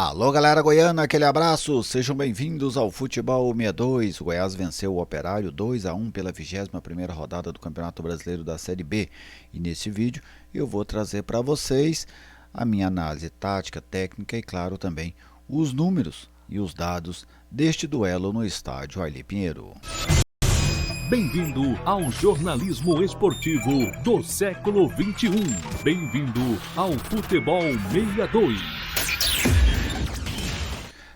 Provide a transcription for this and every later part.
Alô galera goiana, aquele abraço, sejam bem-vindos ao Futebol 62. O Goiás venceu o Operário 2-1 pela 21ª rodada do Campeonato Brasileiro da Série B. E nesse vídeo eu vou trazer para vocês a minha análise tática, técnica e claro também os números e os dados deste duelo no estádio Arli Pinheiro. Bem-vindo ao jornalismo esportivo do século XXI. Bem-vindo ao Futebol 62.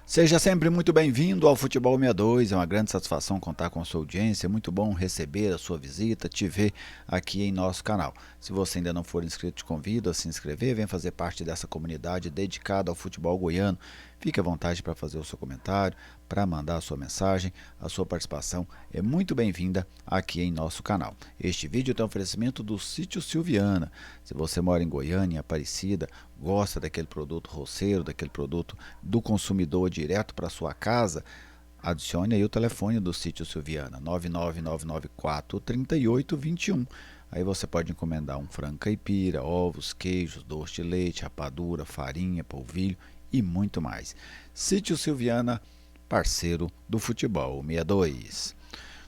Seja sempre muito bem-vindo ao Futebol 62, é uma grande satisfação contar com a sua audiência, é muito bom receber a sua visita, te ver aqui em nosso canal. Se você ainda não for inscrito, te convido a se inscrever, venha fazer parte dessa comunidade dedicada ao futebol goiano. Fique à vontade para fazer o seu comentário, para mandar a sua mensagem, a sua participação é muito bem-vinda aqui em nosso canal. Este vídeo tem um oferecimento do Sítio Silviana. Se você mora em Goiânia, Aparecida, gosta daquele produto roceiro, daquele produto do consumidor direto para sua casa, adicione aí o telefone do Sítio Silviana, 99994-3821. Aí você pode encomendar um frango caipira, ovos, queijos, doce de leite, rapadura, farinha, polvilho e muito mais. Sítio Silviana, parceiro do Futebol 62.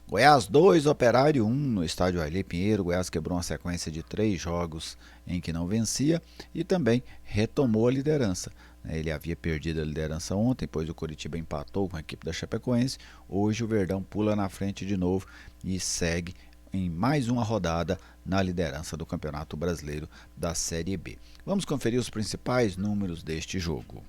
Goiás 2, Operário 1 no estádio Arli Pinheiro. Goiás quebrou uma sequência de 3 jogos em que não vencia e também retomou a liderança. Ele havia perdido a liderança ontem, pois o Coritiba empatou com a equipe da Chapecoense. Hoje o Verdão pula na frente de novo e segue em mais uma rodada na liderança do Campeonato Brasileiro da Série B. Vamos conferir os principais números deste jogo.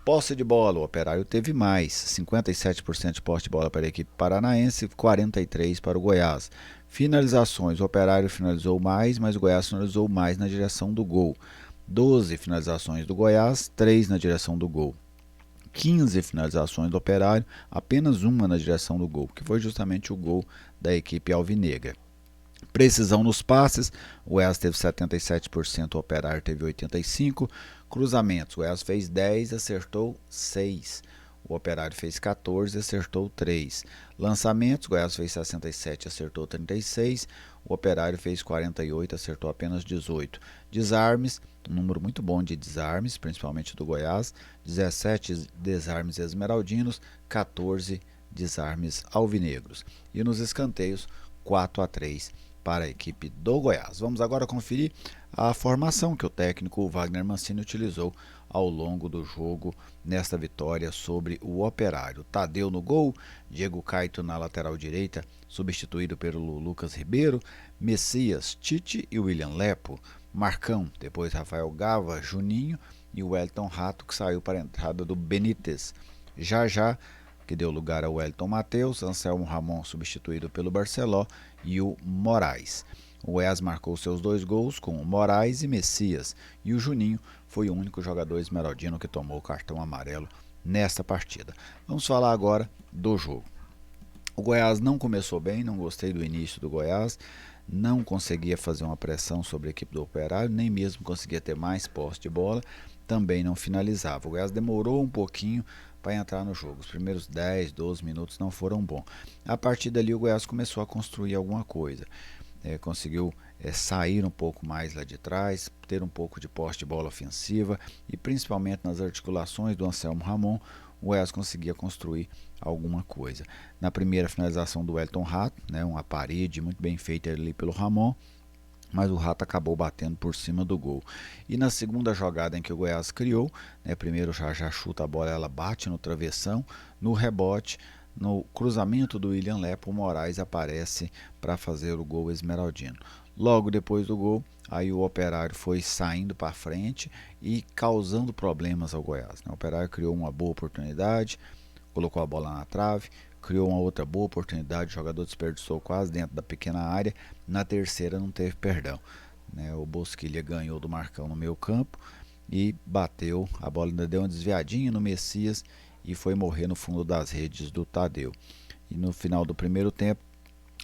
Posse de bola, o Operário teve mais, 57% de posse de bola para a equipe paranaense, 43% para o Goiás. Finalizações, o Operário finalizou mais, mas o Goiás finalizou mais na direção do gol. 12 finalizações do Goiás, 3 na direção do gol. 15 finalizações do Operário, apenas uma na direção do gol, que foi justamente o gol da equipe alvinegra. Precisão nos passes, o Goiás teve 77%, o Operário teve 85%. Cruzamentos, o Goiás fez 10, acertou 6. O Operário fez 14, acertou 3. Lançamentos, o Goiás fez 67, acertou 36. O Operário fez 48, acertou apenas 18. Desarmes, um número muito bom de desarmes, principalmente do Goiás. 17 desarmes esmeraldinos, 14 desarmes alvinegros. E nos escanteios, 4-3 para a equipe do Goiás. Vamos agora conferir a formação que o técnico Wagner Mancini utilizou ao longo do jogo nesta vitória sobre o Operário. Tadeu no gol, Diego Caito na lateral direita, substituído pelo Lucas Ribeiro, Messias, Tite e William Lepo, Marcão, depois Rafael Gava, Juninho e o Wellington Rato, que saiu para a entrada do Benítez. Já, que deu lugar ao Wellington Matheus, Anselmo Ramon substituído pelo Barceló e o Moraes. O Goiás marcou seus 2 gols com o Moraes e Messias, e o Juninho foi o único jogador esmeraldino que tomou o cartão amarelo nesta partida. Vamos falar agora do jogo. O Goiás não começou bem, não gostei do início do Goiás, não conseguia fazer uma pressão sobre a equipe do Operário, nem mesmo conseguia ter mais posse de bola, também não finalizava. O Goiás demorou um pouquinho para entrar no jogo. Os primeiros 10, 12 minutos não foram bons. A partir dali o Goiás começou a construir alguma coisa. Conseguiu sair um pouco mais lá de trás, ter um pouco de posse de bola ofensiva e principalmente nas articulações do Anselmo Ramon, o Goiás conseguia construir alguma coisa. Na primeira finalização do Wellington Rato, uma parede muito bem feita ali pelo Ramon, mas o Rato acabou batendo por cima do gol. E na segunda jogada em que o Goiás criou, primeiro já chuta a bola, ela bate no travessão, no rebote, no cruzamento do William Lepo, o Moraes aparece para fazer o gol esmeraldino. Logo depois do gol, aí o Operário foi saindo para frente e causando problemas ao Goiás. O Operário criou uma boa oportunidade, colocou a bola na trave, criou uma outra boa oportunidade, o jogador desperdiçou quase dentro da pequena área, na terceira não teve perdão. O Bosquilha ganhou do Marcão no meio campo e bateu, a bola ainda deu uma desviadinha no Messias e foi morrer no fundo das redes do Tadeu. E no final do primeiro tempo,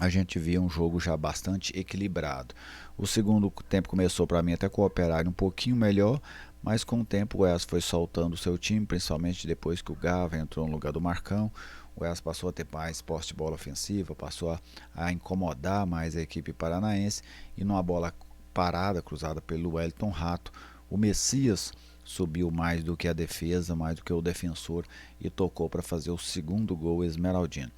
a gente via um jogo já bastante equilibrado. O segundo tempo começou para mim até com o Operário um pouquinho melhor, mas com o tempo o Goiás foi soltando o seu time, principalmente depois que o Gava entrou no lugar do Marcão. O Goiás passou a ter mais posse de bola ofensiva, passou a incomodar mais a equipe paranaense e numa bola parada, cruzada pelo Wellington Rato, o Messias subiu mais do que a defesa, mais do que o defensor e tocou para fazer o segundo gol esmeraldino.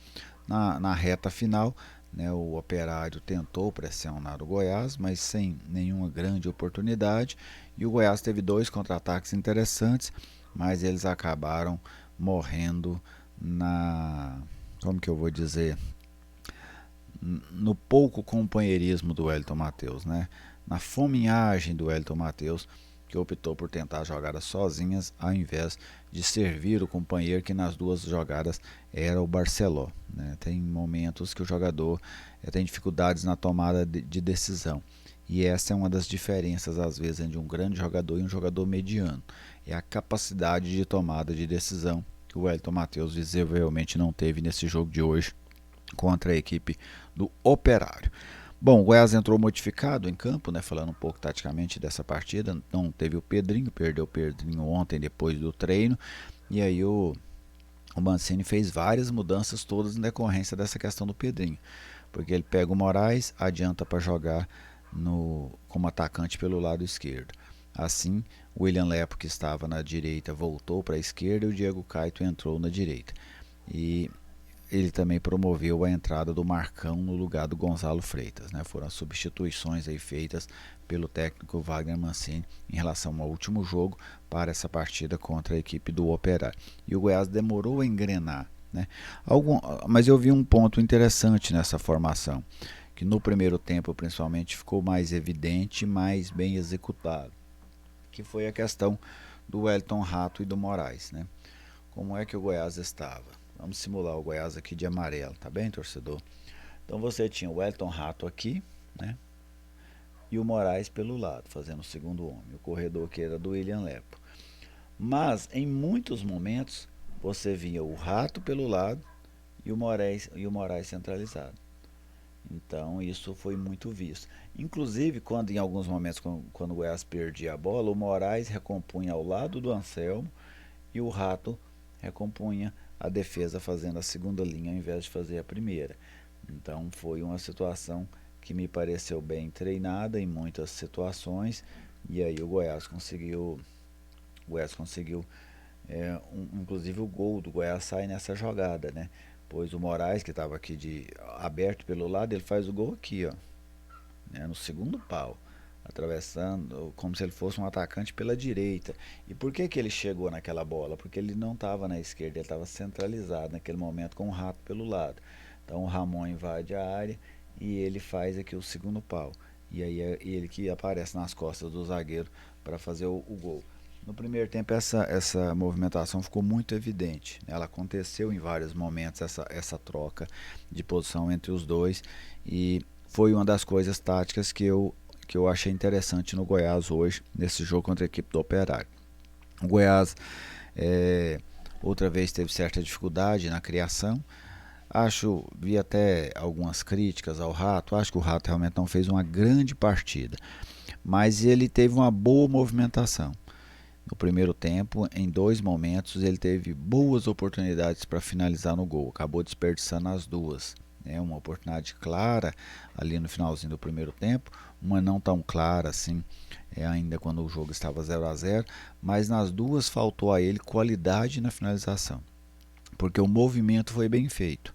Na reta final, né, o Operário tentou pressionar o Goiás, mas sem nenhuma grande oportunidade, e o Goiás teve 2 contra-ataques interessantes, mas eles acabaram morrendo como que eu vou dizer, no pouco companheirismo do Wellington Matheus, né? Na fominhagem do Wellington Matheus, que optou por tentar jogadas sozinhas ao invés de servir o companheiro, que nas 2 jogadas era o Barceló, né? Tem momentos que o jogador tem dificuldades na tomada de decisão, e essa é uma das diferenças às vezes entre um grande jogador e um jogador mediano, é a capacidade de tomada de decisão que o Wellington Matheus visivelmente não teve nesse jogo de hoje contra a equipe do Operário. Bom, o Goiás entrou modificado em campo, né, falando um pouco taticamente dessa partida. Não teve o Pedrinho, perdeu o Pedrinho ontem depois do treino, e aí o Mancini fez várias mudanças, todas em decorrência dessa questão do Pedrinho, porque ele pega o Moraes, adianta para jogar como atacante pelo lado esquerdo. Assim, o William Lepo, que estava na direita, voltou para a esquerda e o Diego Caetto entrou na direita. E ele também promoveu a entrada do Marcão no lugar do Gonzalo Freitas, né? Foram as substituições aí feitas pelo técnico Wagner Mancini em relação ao último jogo para essa partida contra a equipe do Operário. E o Goiás demorou a engrenar, né? Mas eu vi um ponto interessante nessa formação, que no primeiro tempo principalmente ficou mais evidente, mais bem executado, que foi a questão do Wellington Rato e do Moraes, né? Como é que o Goiás estava? Vamos simular o Goiás aqui de amarelo, tá bem, torcedor? Então você tinha o Wellington Rato aqui, né? E o Moraes pelo lado, fazendo o segundo homem. O corredor que era do William Lepo. Mas em muitos momentos você via o Rato pelo lado e o Moraes centralizado. Então isso foi muito visto. Inclusive, quando em alguns momentos, quando o Goiás perdia a bola, o Moraes recompunha ao lado do Anselmo e o Rato recompunha a defesa fazendo a segunda linha ao invés de fazer a primeira. Então foi uma situação que me pareceu bem treinada em muitas situações, e aí o Goiás conseguiu inclusive o gol do Goiás sai nessa jogada, né? Pois o Moraes, que estava aqui aberto pelo lado, ele faz o gol aqui, ó, né, no segundo pau, atravessando como se ele fosse um atacante pela direita. E por que ele chegou naquela bola? Porque ele não estava na esquerda, ele estava centralizado naquele momento com o Rato pelo lado. Então o Ramon invade a área e ele faz aqui o segundo pau. E aí é ele que aparece nas costas do zagueiro para fazer o gol. No primeiro tempo essa movimentação ficou muito evidente. Ela aconteceu em vários momentos, essa troca de posição entre os dois, e foi uma das coisas táticas que eu achei interessante no Goiás hoje, nesse jogo contra a equipe do Operário. O Goiás outra vez teve certa dificuldade na criação. Vi até algumas críticas ao Rato. Acho que o Rato realmente não fez uma grande partida, mas ele teve uma boa movimentação. No primeiro tempo, em 2 momentos, ele teve boas oportunidades para finalizar no gol. Acabou desperdiçando as 2. Uma oportunidade clara ali no finalzinho do primeiro tempo, uma não tão clara assim, ainda quando o jogo estava 0-0, mas nas 2 faltou a ele qualidade na finalização, porque o movimento foi bem feito.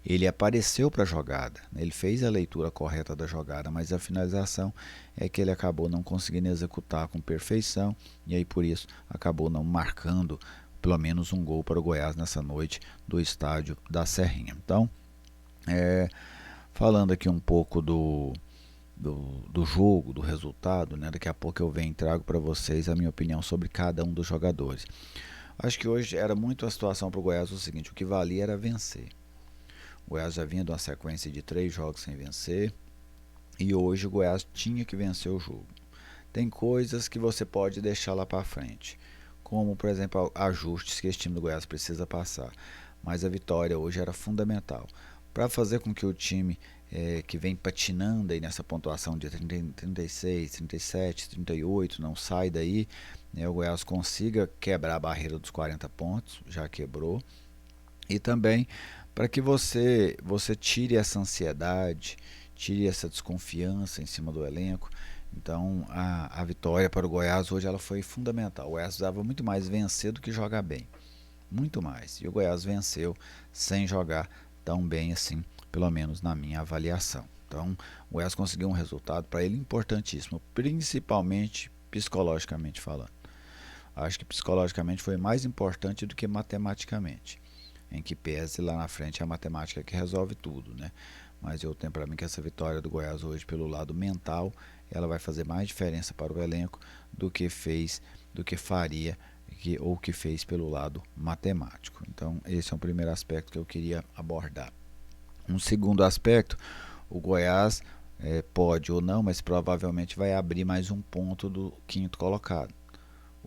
Ele apareceu para a jogada, ele fez a leitura correta da jogada, mas a finalização é que ele acabou não conseguindo executar com perfeição, e aí por isso acabou não marcando pelo menos um gol para o Goiás nessa noite do estádio da Serrinha. Então, falando aqui um pouco do jogo, do resultado, né? Daqui a pouco eu venho e trago para vocês a minha opinião sobre cada um dos jogadores. Acho que hoje era muito a situação para o Goiás o seguinte: o que valia era vencer. O Goiás já vinha de uma sequência de 3 jogos sem vencer, e hoje o Goiás tinha que vencer o jogo. Tem coisas que você pode deixar lá para frente, como por exemplo ajustes que esse time do Goiás precisa passar, mas a vitória hoje era fundamental para fazer com que o time que vem patinando aí nessa pontuação de 36, 37, 38, não sai daí, né, o Goiás consiga quebrar a barreira dos 40 pontos, já quebrou, e também para que você tire essa ansiedade, tire essa desconfiança em cima do elenco Então a vitória para o Goiás hoje ela foi fundamental. O Goiás precisava muito mais vencer do que jogar bem, muito mais. E o Goiás venceu sem jogar tão bem assim, pelo menos na minha avaliação. Então o Goiás conseguiu um resultado para ele importantíssimo, principalmente psicologicamente falando. Acho que psicologicamente foi mais importante do que matematicamente, em que pese lá na frente a matemática que resolve tudo, né? Mas eu tenho para mim que essa vitória do Goiás hoje pelo lado mental, ela vai fazer mais diferença para o elenco do que faria ou que fez pelo lado matemático. Então esse é o primeiro aspecto que eu queria abordar. Um segundo aspecto, o Goiás pode ou não, mas provavelmente vai abrir mais um ponto do quinto colocado,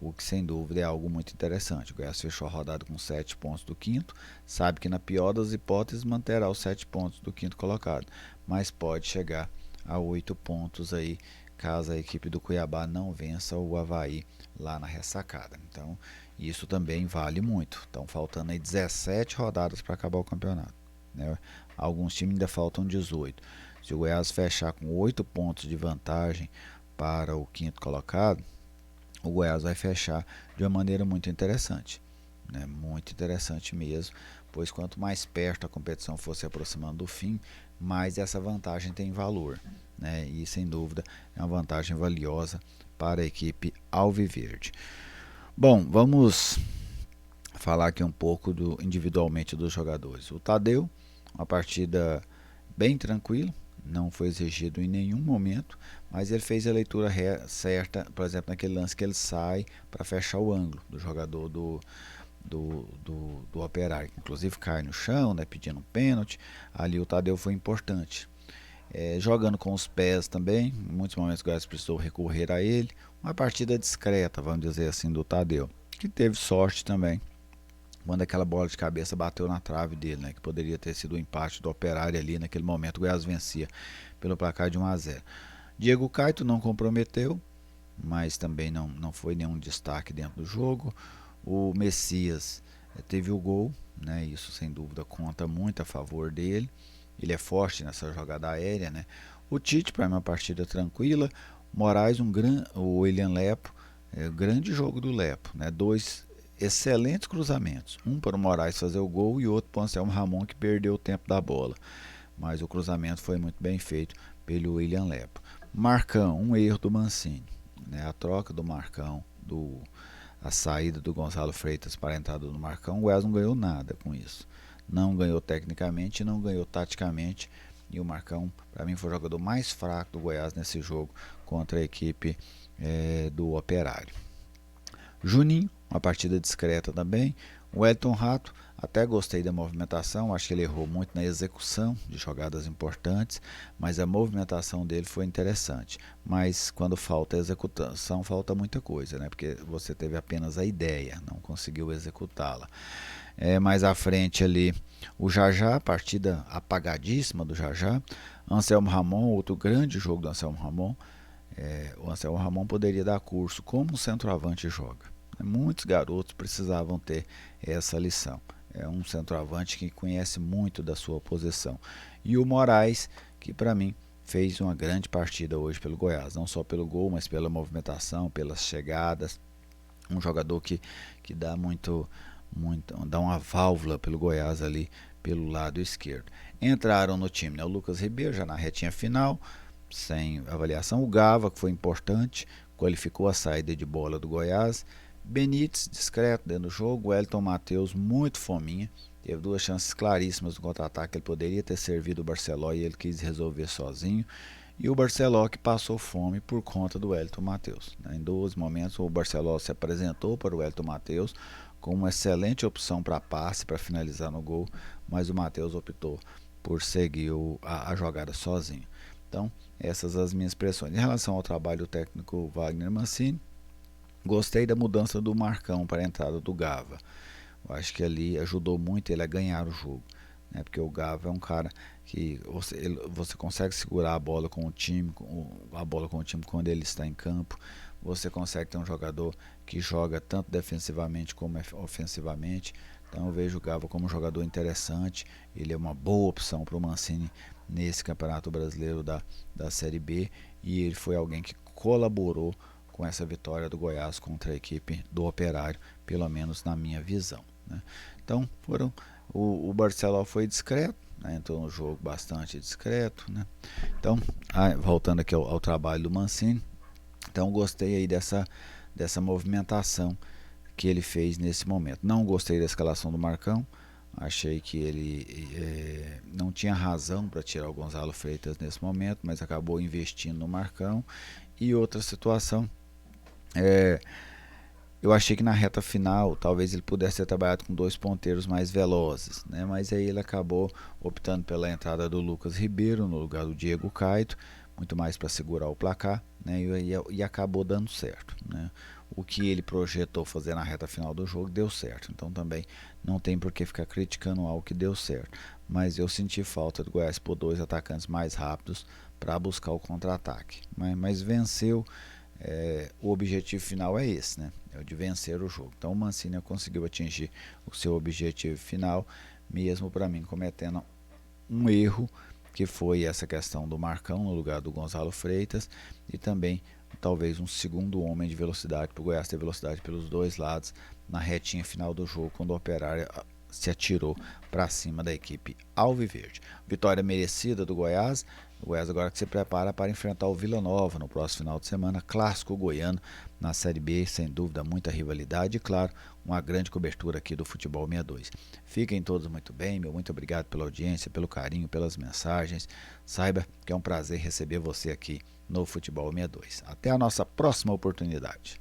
o que sem dúvida é algo muito interessante. O Goiás fechou a rodada com 7 pontos do quinto, sabe que na pior das hipóteses manterá os 7 pontos do quinto colocado, mas pode chegar a 8 pontos aí, caso a equipe do Cuiabá não vença o Avaí lá na ressacada. Então isso também vale muito. Estão faltando aí 17 rodadas para acabar o campeonato, né? Alguns times ainda faltam 18. Se o Goiás fechar com 8 pontos de vantagem para o quinto colocado, o Goiás vai fechar de uma maneira muito interessante, né? Muito interessante mesmo, pois quanto mais perto a competição for se aproximando do fim, mais essa vantagem tem valor, né? E sem dúvida é uma vantagem valiosa para a equipe alviverde. Bom, vamos falar aqui um pouco individualmente dos jogadores. O Tadeu, uma partida bem tranquila, não foi exigido em nenhum momento, mas ele fez a leitura certa, por exemplo, naquele lance que ele sai para fechar o ângulo do jogador do Operário, que inclusive cai no chão, né, pedindo um pênalti. Ali o Tadeu foi importante. Jogando com os pés também, em muitos momentos o Goiás precisou recorrer a ele. Uma partida discreta, vamos dizer assim, do Tadeu, que teve sorte também quando aquela bola de cabeça bateu na trave dele, né, que poderia ter sido o empate do Operário ali naquele momento. O Goiás vencia pelo placar de 1-0. Diego Caito não comprometeu, mas também não foi nenhum destaque dentro do jogo. O Messias teve o gol, né, isso sem dúvida conta muito a favor dele. Ele é forte nessa jogada aérea, né? O Tite, para uma partida tranquila. Moraes, o William Lepo, grande jogo do Lepo, né? Dois excelentes cruzamentos, um para o Moraes fazer o gol e outro para o Anselmo Ramon, que perdeu o tempo da bola, mas o cruzamento foi muito bem feito pelo William Lepo. Marcão, um erro do Mancini, né? A troca do Marcão, a saída do Gonçalo Freitas para a entrada do Marcão, o Goiás não ganhou nada com isso, não ganhou tecnicamente, não ganhou taticamente, e o Marcão, para mim, foi o jogador mais fraco do Goiás nesse jogo contra a equipe do Operário. Juninho, uma partida discreta também. O Wellington Rato, até gostei da movimentação, acho que ele errou muito na execução de jogadas importantes, mas a movimentação dele foi interessante. Mas quando falta execução, falta muita coisa, né? Porque você teve apenas a ideia, não conseguiu executá-la. Mais à frente ali, o Jajá, partida apagadíssima do Jajá. Anselmo Ramon, outro grande jogo do Anselmo Ramon. O Anselmo Ramon poderia dar curso como um centroavante joga. Muitos garotos precisavam ter essa lição. É um centroavante que conhece muito da sua posição. E o Moraes, que para mim fez uma grande partida hoje pelo Goiás, não só pelo gol, mas pela movimentação, pelas chegadas. Um jogador que dá dá uma válvula pelo Goiás ali pelo lado esquerdo. Entraram no time, né, o Lucas Ribeiro já na retinha final, sem avaliação. O Gava, que foi importante, qualificou a saída de bola do Goiás. Benítez, discreto dentro do jogo. Wellington Matheus, muito fominha. Teve duas chances claríssimas no contra-ataque. Ele poderia ter servido o Barceló e ele quis resolver sozinho. E o Barceló que passou fome por conta do Wellington Matheus. Em 12 momentos o Barceló se apresentou para o Wellington Matheus com uma excelente opção para passe, para finalizar no gol, mas o Matheus optou por seguir a jogada sozinho. Então, essas as minhas impressões. Em relação ao trabalho técnico Wagner Mancini, gostei da mudança do Marcão para a entrada do Gava. Eu acho que ali ajudou muito ele a ganhar o jogo, né? Porque o Gava é um cara que você consegue segurar a bola com o time, quando ele está em campo. Você consegue ter um jogador que joga tanto defensivamente como ofensivamente. Então eu vejo o Gava como um jogador interessante. Ele é uma boa opção para o Mancini nesse Campeonato Brasileiro da Série B. E ele foi alguém que colaborou com essa vitória do Goiás contra a equipe do Operário, pelo menos na minha visão, né? Então o Barceló foi discreto, né? Entrou no jogo bastante discreto, né? Então, voltando aqui ao trabalho do Mancini, então gostei aí dessa movimentação que ele fez nesse momento. Não gostei da escalação do Marcão, achei que ele não tinha razão para tirar o Gonzalo Freitas nesse momento, mas acabou investindo no Marcão. E outra situação, eu achei que na reta final talvez ele pudesse ter trabalhado com 2 ponteiros mais velozes, né? Mas aí ele acabou optando pela entrada do Lucas Ribeiro no lugar do Diego Caito, muito mais para segurar o placar, né? E acabou dando certo, né? O que ele projetou fazer na reta final do jogo deu certo, então também não tem por que ficar criticando algo que deu certo. Mas eu senti falta do Goiás por 2 atacantes mais rápidos para buscar o contra-ataque, mas venceu. O objetivo final é esse, né? É o de vencer o jogo. Então o Mancini conseguiu atingir o seu objetivo final, mesmo para mim cometendo um erro, que foi essa questão do Marcão no lugar do Gonzalo Freitas, e também talvez um segundo homem de velocidade, para o Goiás ter velocidade pelos dois lados na retinha final do jogo, quando o Operário se atirou para cima da equipe alviverde. Vitória merecida do Goiás. O Goiás agora que se prepara para enfrentar o Vila Nova no próximo final de semana, clássico goiano na Série B, sem dúvida muita rivalidade e, claro, uma grande cobertura aqui do Futebol 62. Fiquem todos muito bem, muito obrigado pela audiência, pelo carinho, pelas mensagens. Saiba que é um prazer receber você aqui no Futebol 62. Até a nossa próxima oportunidade.